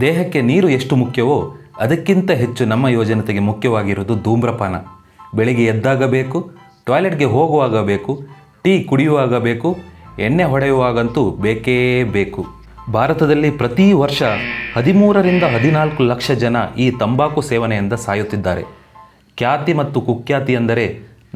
ದೇಹಕ್ಕೆ ನೀರು ಎಷ್ಟು ಮುಖ್ಯವೋ ಅದಕ್ಕಿಂತ ಹೆಚ್ಚು ನಮ್ಮ ಯುವಜನತೆಗೆ ಮುಖ್ಯವಾಗಿರುವುದು ಧೂಮ್ರಪಾನ. ಬೆಳಿಗ್ಗೆ ಎದ್ದಾಗ ಬೇಕು, ಟಾಯ್ಲೆಟ್ಗೆ ಹೋಗುವಾಗ ಬೇಕು, ಟೀ ಕುಡಿಯುವಾಗ ಬೇಕು, ಎಣ್ಣೆ ಹೊಡೆಯುವಾಗಂತೂ ಬೇಕೇ ಬೇಕು. ಭಾರತದಲ್ಲಿ ಪ್ರತಿ ವರ್ಷ 13ರಿಂದ 14 ಲಕ್ಷ ಜನ ಈ ತಂಬಾಕು ಸೇವನೆಯಿಂದ ಸಾಯುತ್ತಿದ್ದಾರೆ. ಖ್ಯಾತಿ ಮತ್ತು ಕುಖ್ಯಾತಿ ಎಂದರೆ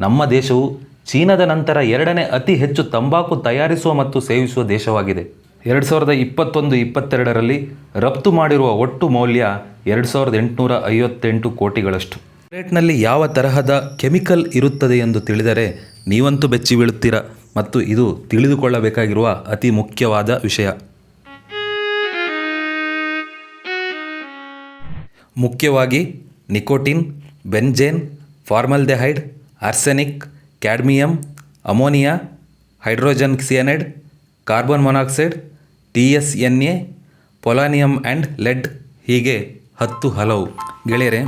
ನಮ್ಮ ದೇಶವು ಚೀನಾದ ನಂತರ 2ನೇ ಅತಿ ಹೆಚ್ಚು ತಂಬಾಕು ತಯಾರಿಸುವ ಮತ್ತು ಸೇವಿಸುವ ದೇಶವಾಗಿದೆ. 2021-22ರಲ್ಲಿ ರಫ್ತು ಮಾಡಿರುವ ಒಟ್ಟು ಮೌಲ್ಯ 2858 ಕೋಟಿಗಳಷ್ಟು. ಸಿಗರೇಟ್ನಲ್ಲಿ ಯಾವ ತರಹದ ಕೆಮಿಕಲ್ ಇರುತ್ತದೆ ಎಂದು ತಿಳಿದರೆ ನೀವಂತೂ ಬೆಚ್ಚಿ ಬೀಳುತ್ತೀರಾ ಮತ್ತು ಇದು ತಿಳಿದುಕೊಳ್ಳಬೇಕಾಗಿರುವ ಅತಿ ಮುಖ್ಯವಾದ ವಿಷಯ. ಮುಖ್ಯವಾಗಿ nicotine, benzene, formaldehyde, arsenic, cadmium, ammonia, hydrogen cyanide, carbon monoxide, TSNA, polonium and lead, ಹೀಗೆ 10 ಹಲವು. ಗೆಳೆಯರೆ,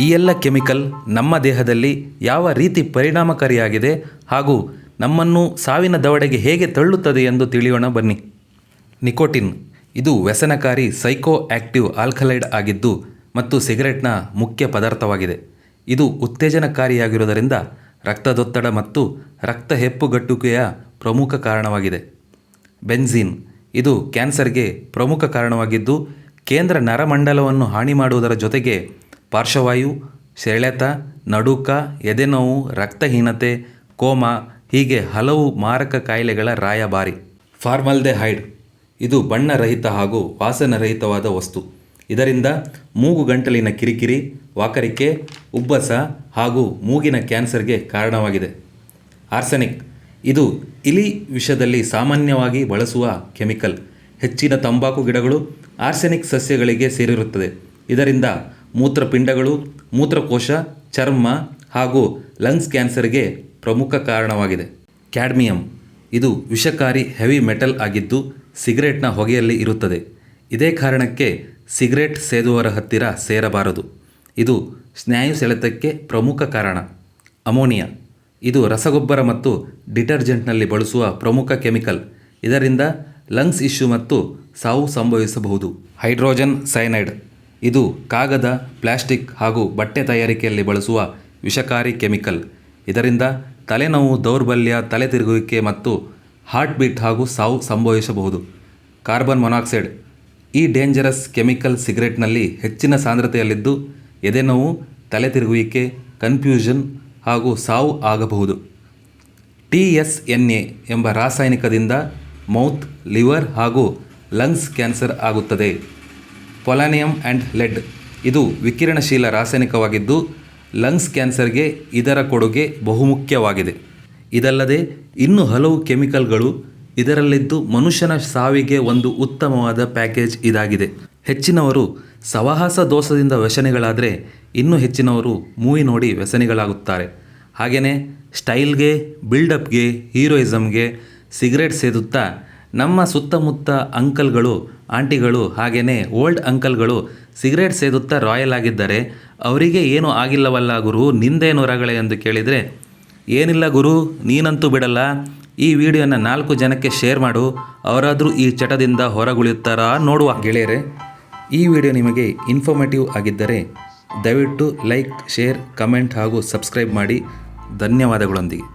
ಈ ಎಲ್ಲ ಕೆಮಿಕಲ್ ನಮ್ಮ ದೇಹದಲ್ಲಿ ಯಾವ ರೀತಿ ಪರಿಣಾಮಕಾರಿಯಾಗಿದೆ ಹಾಗೂ ನಮ್ಮನ್ನು ಸಾವಿನ ದವಡೆಗೆ ಹೇಗೆ ತಳ್ಳುತ್ತದೆ ಎಂದು ತಿಳಿಯೋಣ ಬನ್ನಿ. ನಿಕೋಟಿನ್ ಇದು ವ್ಯಸನಕಾರಿ ಸೈಕೋ ಆಕ್ಟಿವ್ ಆಲ್ಕಲೈಡ್ ಆಗಿದ್ದು ಮತ್ತು ಸಿಗರೆಟ್ನ ಮುಖ್ಯ ಪದಾರ್ಥವಾಗಿದೆ. ಇದು ಉತ್ತೇಜನಕಾರಿಯಾಗಿರುವುದರಿಂದ ರಕ್ತದೊತ್ತಡ ಮತ್ತು ರಕ್ತ ಹೆಪ್ಪುಗಟ್ಟುವಿಕೆಯ ಪ್ರಮುಖ ಕಾರಣವಾಗಿದೆ. ಬೆನ್ಝೀನ್ ಇದು ಕ್ಯಾನ್ಸರ್ಗೆ ಪ್ರಮುಖ ಕಾರಣವಾಗಿದ್ದು ಕೇಂದ್ರ ನರಮಂಡಲವನ್ನು ಹಾನಿ ಮಾಡುವುದರ ಜೊತೆಗೆ ಪಾರ್ಶ್ವವಾಯು, ಸೆಳೆತ, ನಡುಕ, ಎದೆನೋವು, ರಕ್ತಹೀನತೆ, ಕೋಮಾ ಹೀಗೆ ಹಲವು ಮಾರಕ ಕಾಯಿಲೆಗಳ ರಾಯಭಾರಿ. ಫಾರ್ಮಲ್ಡೆಹೈಡ್ ಇದು ಬಣ್ಣರಹಿತ ಹಾಗೂ ವಾಸನರಹಿತವಾದ ವಸ್ತು. ಇದರಿಂದ ಮೂಗು ಗಂಟಲಿನ ಕಿರಿಕಿರಿ, ವಾಕರಿಕೆ, ಉಬ್ಬಸ ಹಾಗೂ ಮೂಗಿನ ಕ್ಯಾನ್ಸರ್ಗೆ ಕಾರಣವಾಗಿದೆ. ಆರ್ಸೆನಿಕ್ ಇದು ಇಲಿ ವಿಷದಲ್ಲಿ ಸಾಮಾನ್ಯವಾಗಿ ಬಳಸುವ ಕೆಮಿಕಲ್. ಹೆಚ್ಚಿನ ತಂಬಾಕು ಗಿಡಗಳು ಆರ್ಸೆನಿಕ್ ಸಸ್ಯಗಳಿಗೆ ಸೇರಿರುತ್ತದೆ. ಇದರಿಂದ ಮೂತ್ರಪಿಂಡಗಳು, ಮೂತ್ರಕೋಶ, ಚರ್ಮ ಹಾಗೂ ಲಂಗ್ಸ್ ಕ್ಯಾನ್ಸರ್ಗೆ ಪ್ರಮುಖ ಕಾರಣವಾಗಿದೆ. ಕ್ಯಾಡ್ಮಿಯಮ್ ಇದು ವಿಷಕಾರಿ ಹೆವಿ ಮೆಟಲ್ ಆಗಿದ್ದು ಸಿಗರೇಟ್ನ ಹೊಗೆಯಲ್ಲಿ ಇರುತ್ತದೆ. ಇದೇ ಕಾರಣಕ್ಕೆ ಸಿಗರೇಟ್ ಸೇದುವವರ ಹತ್ತಿರ ಸೇರಬಾರದು. ಇದು ಸ್ನಾಯು ಸೆಳೆತಕ್ಕೆ ಪ್ರಮುಖ ಕಾರಣ. ಅಮೋನಿಯಾ ಇದು ರಸಗೊಬ್ಬರ ಮತ್ತು ಡಿಟರ್ಜೆಂಟ್ನಲ್ಲಿ ಬಳಸುವ ಪ್ರಮುಖ ಕೆಮಿಕಲ್. ಇದರಿಂದ ಲಂಗ್ಸ್ ಇಶ್ಯೂ ಮತ್ತು ಸಾವು ಸಂಭವಿಸಬಹುದು. ಹೈಡ್ರೋಜನ್ ಸೈನೈಡ್ ಇದು ಕಾಗದ, ಪ್ಲಾಸ್ಟಿಕ್ ಹಾಗೂ ಬಟ್ಟೆ ತಯಾರಿಕೆಯಲ್ಲಿ ಬಳಸುವ ವಿಷಕಾರಿ ಕೆಮಿಕಲ್. ಇದರಿಂದ ತಲೆನೋವು, ದೌರ್ಬಲ್ಯ, ತಲೆ ತಿರುಗುವಿಕೆ ಮತ್ತು ಹಾರ್ಟ್ ಬೀಟ್ ಹಾಗೂ ಸಾವು ಸಂಭವಿಸಬಹುದು. ಕಾರ್ಬನ್ ಮೊನಾಕ್ಸೈಡ್ ಈ ಡೇಂಜರಸ್ ಕೆಮಿಕಲ್ ಸಿಗರೆಟ್ನಲ್ಲಿ ಹೆಚ್ಚಿನ ಸಾಂದ್ರತೆಯಲ್ಲಿದ್ದು ಎದೆನೋವು, ತಲೆ ತಿರುಗುವಿಕೆ, ಕನ್ಫ್ಯೂಷನ್ ಹಾಗೂ ಸಾವು ಆಗಬಹುದು. TSNA ಎಂಬ ರಾಸಾಯನಿಕದಿಂದ ಮೌತ್, ಲಿವರ್ ಹಾಗೂ ಲಂಗ್ಸ್ ಕ್ಯಾನ್ಸರ್ ಆಗುತ್ತದೆ. ಪೊಲಾನಿಯಂ ಆ್ಯಂಡ್ ಲೆಡ್ ಇದು ವಿಕಿರಣಶೀಲ ರಾಸಾಯನಿಕವಾಗಿದ್ದು ಲಂಗ್ಸ್ ಕ್ಯಾನ್ಸರ್ಗೆ ಇದರ ಕೊಡುಗೆ ಬಹುಮುಖ್ಯವಾಗಿದೆ. ಇದಲ್ಲದೆ ಇನ್ನೂ ಹಲವು ಕೆಮಿಕಲ್ಗಳು ಇದರಲ್ಲಿದ್ದು ಮನುಷ್ಯನ ಸಾವಿಗೆ ಒಂದು ಉತ್ತಮವಾದ ಪ್ಯಾಕೇಜ್ ಇದಾಗಿದೆ. ಹೆಚ್ಚಿನವರು ಸಹವಾಸ ದೋಷದಿಂದ ವ್ಯಸನಿಗಳಾದರೆ ಇನ್ನೂ ಹೆಚ್ಚಿನವರು ಮೂವಿ ನೋಡಿ ವ್ಯಸನಿಗಳಾಗುತ್ತಾರೆ. ಹಾಗೆಯೇ ಸ್ಟೈಲ್ಗೆ, ಬಿಲ್ಡಪ್ಗೆ, ಹೀರೋಯಿಸಮ್ಗೆ ಸಿಗರೇಟ್ ಸೇದುತ್ತಾ ನಮ್ಮ ಸುತ್ತಮುತ್ತ ಅಂಕಲ್ಗಳು, ಆಂಟಿಗಳು ಹಾಗೆಯೇ ಓಲ್ಡ್ ಅಂಕಲ್ಗಳು ಸಿಗರೇಟ್ ಸೇದುತ್ತಾ ರಾಯಲ್ ಆಗಿದ್ದರೆ ಅವರಿಗೆ ಏನೂ ಆಗಿಲ್ಲವಲ್ಲ ಗುರು, ನಿಂದೇನು ರಗಳೆ ಎಂದು ಕೇಳಿದರೆ, ಏನಿಲ್ಲ ಗುರು, ನೀನಂತೂ ಬಿಡಲ್ಲ, ಈ ವಿಡಿಯೋನ 4 ಜನಕ್ಕೆ ಶೇರ್ ಮಾಡು, ಅವರಾದರೂ ಈ ಚಟದಿಂದ ಹೊರಗುಳಿಯುತ್ತಾರಾ ನೋಡುವ. ಗೆಳೆಯರೆ, ಈ ವಿಡಿಯೋ ನಿಮಗೆ ಇನ್ಫಾರ್ಮೇಟಿವ್ ಆಗಿದ್ದರೆ ದಯವಿಟ್ಟು ಲೈಕ್, ಶೇರ್, ಕಮೆಂಟ್ ಹಾಗೂ ಸಬ್ಸ್ಕ್ರೈಬ್ ಮಾಡಿ. ಧನ್ಯವಾದಗಳೊಂದಿಗೆ.